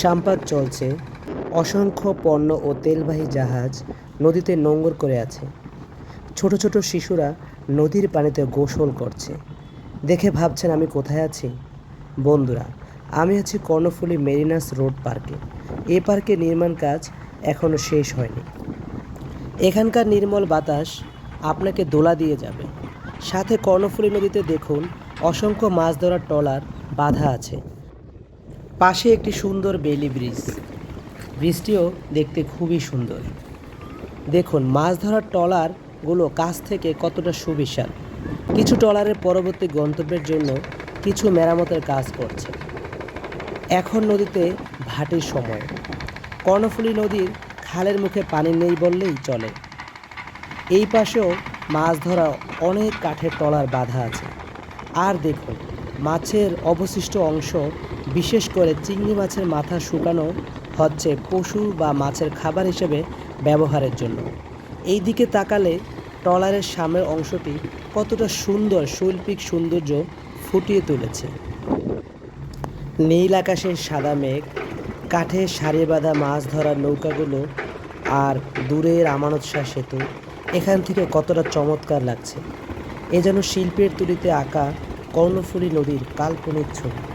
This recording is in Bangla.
সাম্পাত চলছে। অসংখ্য পণ্য ও তেলবাহী জাহাজ নদীতে নোঙর করে আছে। ছোট ছোট শিশুরা নদীর পানিতে গোসল করছে। দেখে ভাবছেন আমি কোথায় আছি? বন্ধুরা, আমি আছি কর্ণফুলী মেরিনাস রোড পার্কে। এ পার্কে নির্মাণ কাজ এখনও শেষ হয়নি। এখানকার নির্মল বাতাস আপনাকে দোলা দিয়ে যাবে। সাথে কর্ণফুলী নদীতে দেখুন অসংখ্য মাছ ধরার ট্রলার বাঁধা আছে। পাশে একটি সুন্দর বেলি ব্রিজ। ব্রিজটিও দেখতে খুবই সুন্দর। দেখুন মাছ ধরার ট্রলারগুলো কাছ থেকে কতটা সুবিশাল। কিছু ট্রলারের পরবর্তী গন্তব্যের জন্য কিছু মেরামতের কাজ করছে। এখন নদীতে ভাটির সময়। কর্ণফুলী নদীর খালের মুখে পানি নেই বললেই চলে। এই পাশেও মাছ ধরা অনেক কাঠের ট্রলার বাঁধা আছে। আর দেখুন মাছের অবশিষ্ট অংশ, বিশেষ করে চিংড়ি মাছের মাথা শুকানো হচ্ছে পশু বা মাছের খাবার হিসেবে ব্যবহারের জন্য। এই দিকে তাকালে ট্রলারের সামনের অংশটি কতটা সুন্দর শৈল্পিক সৌন্দর্য ফুটিয়ে তুলেছে। নীল আকাশের সাদা মেঘ, কাঠে সারি বাঁধা মাছ ধরার নৌকাগুলো, আর দূরের আমানত শাহ সেতু এখান থেকে কতটা চমৎকার লাগছে। এ যেন শিল্পের তুলিতে আঁকা কর্ণফুলী নদীর কাল্পনিক ছবি।